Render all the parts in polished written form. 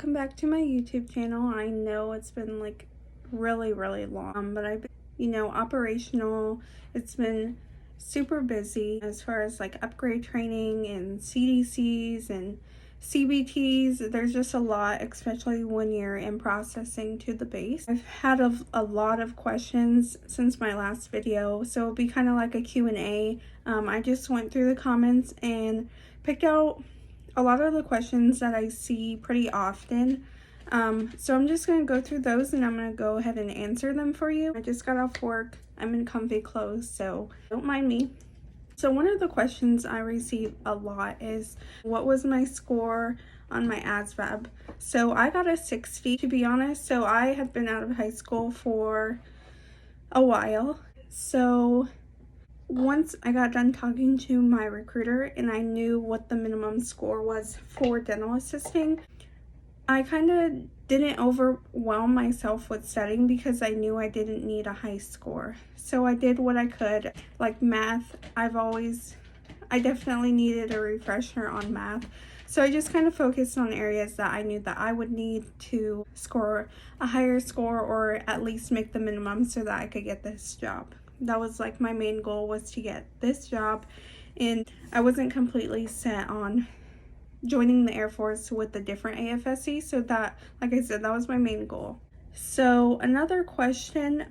welcome back to my YouTube channel. I know it's been like really long, but I've been, operational. It's been super busy as far as like upgrade training and CDCs and CBTs. There's just a lot, especially when you're in processing to the base. I've had a lot of questions since my last video, so it'll be kind of like a Q&A. I just went through the comments and picked out a lot of the questions that I see pretty often. So I'm just going to go through those and I'm going to go ahead and answer them for you. I just got off work. I'm in comfy clothes, so don't mind me. So one of the questions I receive a lot is, what was my score on my ASVAB? So I got a 60, to be honest. So I had been out of high school for a while. So once I got done talking to my recruiter and I knew what the minimum score was for dental assisting, I kind of didn't overwhelm myself with studying because I knew I didn't need a high score. So I did what I could. Like math, I definitely needed a refresher on math. So I just kind of focused on areas that I knew that I would need to score a higher score or at least make the minimum so that I could get this job. That was like my main goal, was to get this job, and I wasn't completely set on joining the Air Force with a different AFSC, so that, like I said, that was my main goal. So another question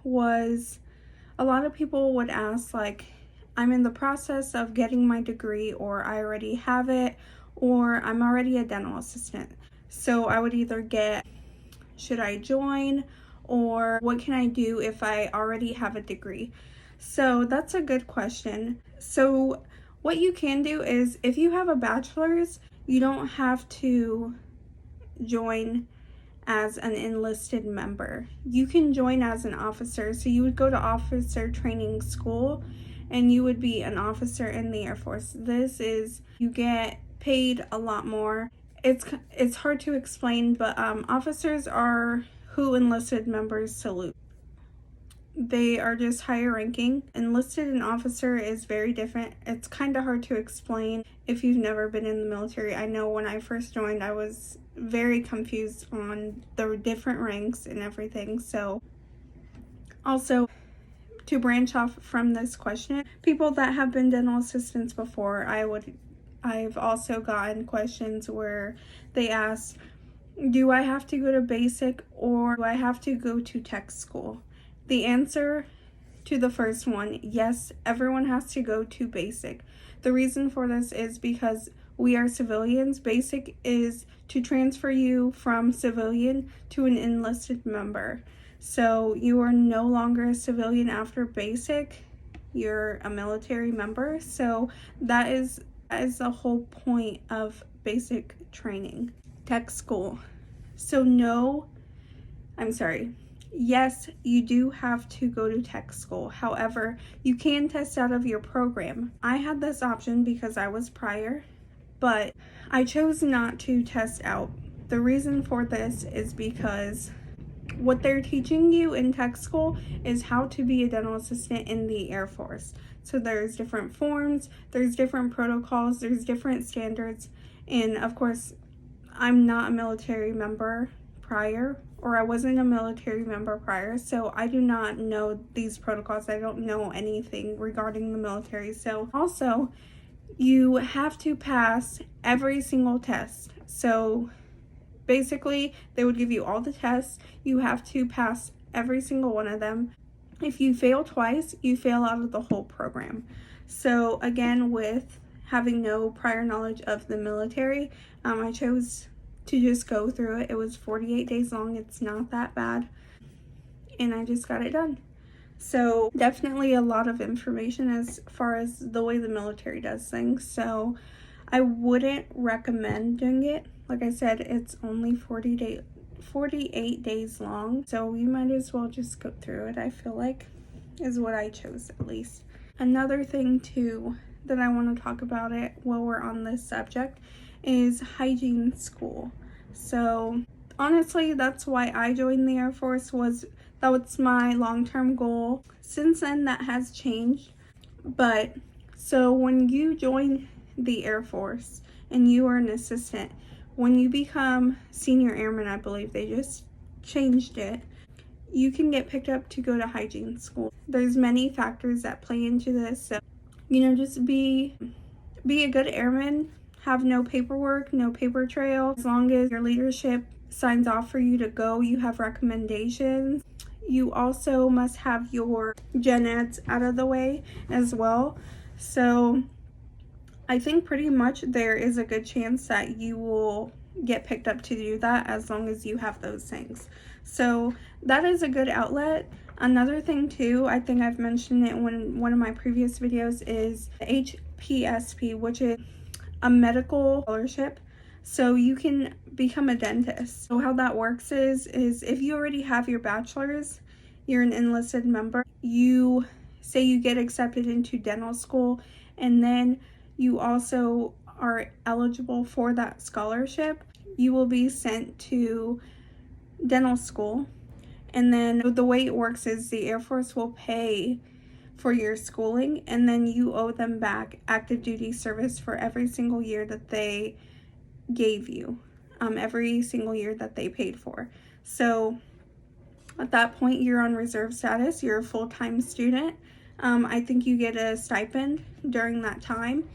was, a lot of people would ask, like, I'm in the process of getting my degree, or I already have it, or I'm already a dental assistant. So I would either get, should I join, or what can I do if I already have a degree? So that's a good question. So what you can do is, if you have a bachelor's, you don't have to join as an enlisted member. You can join as an officer. So you would go to officer training school and you would be an officer in the Air Force. You get paid a lot more. It's hard to explain, but officers are who enlisted members salute. They are just higher ranking. Enlisted and officer is very different. It's kind of hard to explain if you've never been in the military. I know when I first joined, I was very confused on the different ranks and everything. So also, to branch off from this question, people that have been dental assistants before, I've also gotten questions where they ask, do I have to go to basic or do I have to go to tech school? The answer to the first one, yes, everyone has to go to basic. The reason for this is because we are civilians. Basic is to transfer you from civilian to an enlisted member. So you are no longer a civilian after basic, you're a military member. So that is the whole point of basic training. Tech school. So yes, you do have to go to tech school. However, you can test out of your program. I had this option because I was prior, but I chose not to test out. The reason for this is because what they're teaching you in tech school is how to be a dental assistant in the Air Force. So there's different forms, there's different protocols, there's different standards, and of course, I'm not a military member prior, or I wasn't a military member prior, so I do not know these protocols. I don't know anything regarding the military. So also, you have to pass every single test. So basically, they would give you all the tests. You have to pass every single one of them. If you fail twice, you fail out of the whole program. So again, with having no prior knowledge of the military, I chose to just go through it. It was 48 days long. It's not that bad. And I just got it done. So definitely a lot of information as far as the way the military does things. So I wouldn't recommend doing it. Like I said, it's only 48 days long. So you might as well just go through it, I feel like, is what I chose at least. Another thing too that I want to talk about it while we're on this subject is hygiene school. So honestly, that's why I joined the Air Force. That was my long-term goal. Since then, that has changed. But so when you join the Air Force and you are an assistant, when you become senior airman, I believe they just changed it, you can get picked up to go to hygiene school. There's many factors that play into this, so just be a good airman. Have no paperwork, no paper trail. As long as your leadership signs off for you to go, you have recommendations. You also must have your gen eds out of the way as well. So I think pretty much there is a good chance that you will get picked up to do that as long as you have those things. So that is a good outlet. Another thing too, I think I've mentioned it in one of my previous videos, is the HPSP, which is a medical scholarship. So you can become a dentist. So how that works is if you already have your bachelor's, you're an enlisted member, you say you get accepted into dental school, and then you also are eligible for that scholarship, you will be sent to dental school. And then the way it works is the Air Force will pay for your schooling, and then you owe them back active duty service for every single year that they gave you, every single year that they paid for. So at that point, you're on reserve status, you're a full-time student. I think you get a stipend during that time.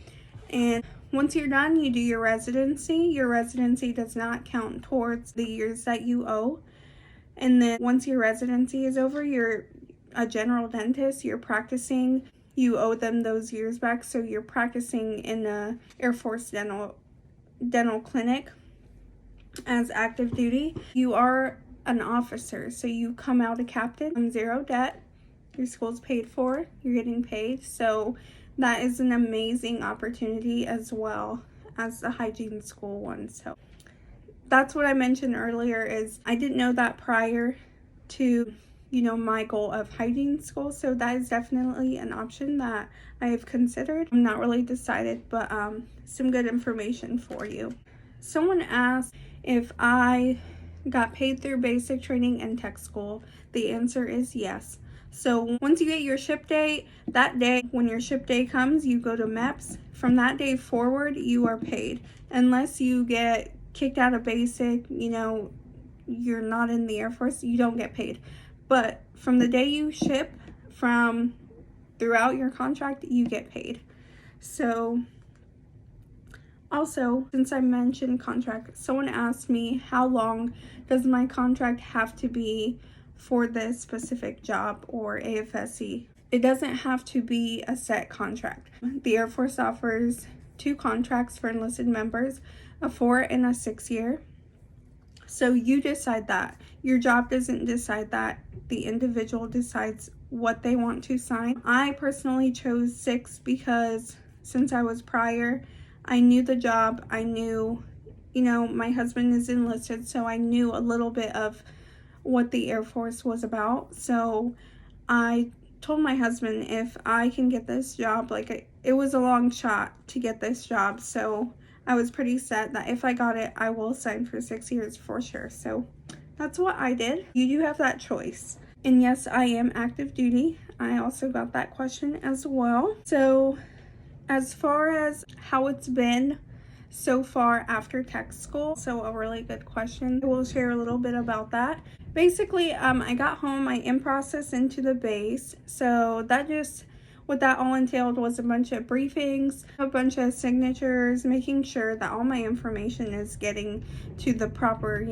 And once you're done, you do your residency. Your residency does not count towards the years that you owe. And then once your residency is over, you're a general dentist, you're practicing, you owe them those years back. So you're practicing in a Air Force dental clinic as active duty. You are an officer, so you come out a captain on zero debt. Your school's paid for, you're getting paid. So that is an amazing opportunity, as well as the hygiene school one. So that's what I mentioned earlier, is I didn't know that prior to my goal of hygiene school. So that is definitely an option that I have considered. I'm not really decided, but some good information for you. Someone asked if I got paid through basic training and tech school. The answer is yes. So once you get your ship date, that day when your ship day comes, you go to MEPS. From that day forward, you are paid. Unless you get kicked out of basic, you're not in the Air Force, you don't get paid. But from the day you ship, from throughout your contract, you get paid. So also, since I mentioned contract, someone asked me, how long does my contract have to be for this specific job or AFSC? It doesn't have to be a set contract. The Air Force offers 2 contracts for enlisted members, a 4 and a 6 year. So you decide that. Your job doesn't decide that. The individual decides what they want to sign. I personally chose 6 because since I was prior, I knew the job. I knew, my husband is enlisted, so I knew a little bit of what the Air Force was about. So I told my husband, if I can get this job, it was a long shot to get this job. So I was pretty set that if I got it, I will sign for 6 years for sure. So that's what I did. You do have that choice. And yes, I am active duty. I also got that question as well. So as far as how it's been so far after tech school, so a really good question. I will share a little bit about that. Basically, I got home, I in-process into the base. So what that all entailed was a bunch of briefings, a bunch of signatures, making sure that all my information is getting to the proper,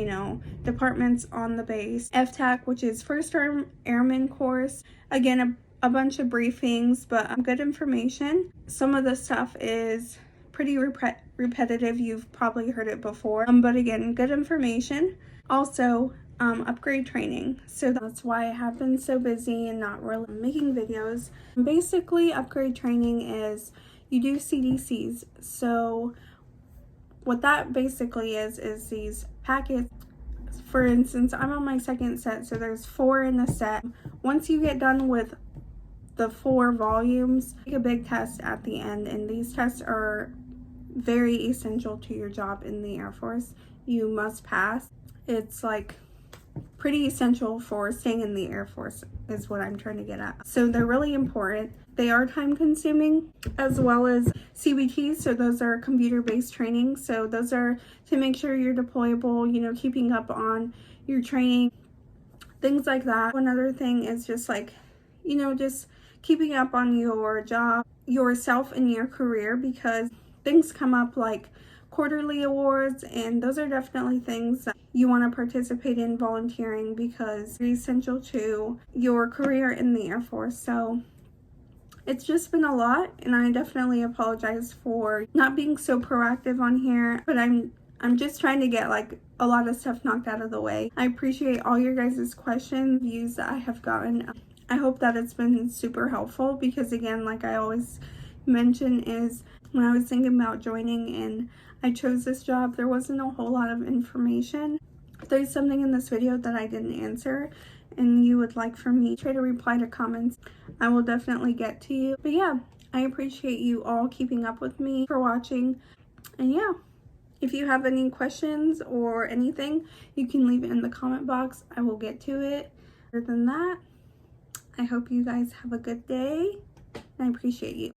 departments on the base. FTAC, which is First Airman course. Again, a bunch of briefings, but good information. Some of the stuff is pretty repetitive. You've probably heard it before, but again, good information. Also, upgrade training. So that's why I have been so busy and not really making videos. Basically, upgrade training is you do CDCs. So what that basically is these packets. For instance, I'm on my 2nd set, so there's 4 in a set. Once you get done with the 4 volumes, take a big test at the end, and these tests are very essential to your job in the Air Force. You must pass. It's pretty essential for staying in the Air Force is what I'm trying to get at. So they're really important. they are time consuming, as well as CBTs. So those are computer-based training. So those are to make sure you're deployable, you know, keeping up on your training, things like that. Another thing is just like, you know, just keeping up on your job, yourself, and your career, because things come up like quarterly awards, and those are definitely things that you want to participate in volunteering, because it's essential to your career in the Air Force. So it's just been a lot, and I definitely apologize for not being so proactive on here, but I'm just trying to get like a lot of stuff knocked out of the way. I appreciate all your guys' questions, views that I have gotten. I hope that it's been super helpful, because again, like I always mention, is when I was thinking about joining and I chose this job, there wasn't a whole lot of information. If there's something in this video that I didn't answer and you would like for me to try to reply to comments, I will definitely get to you. But yeah, I appreciate you all keeping up with me, for watching. And yeah, if you have any questions or anything, you can leave it in the comment box. I will get to it. Other than that, I hope you guys have a good day, and I appreciate you.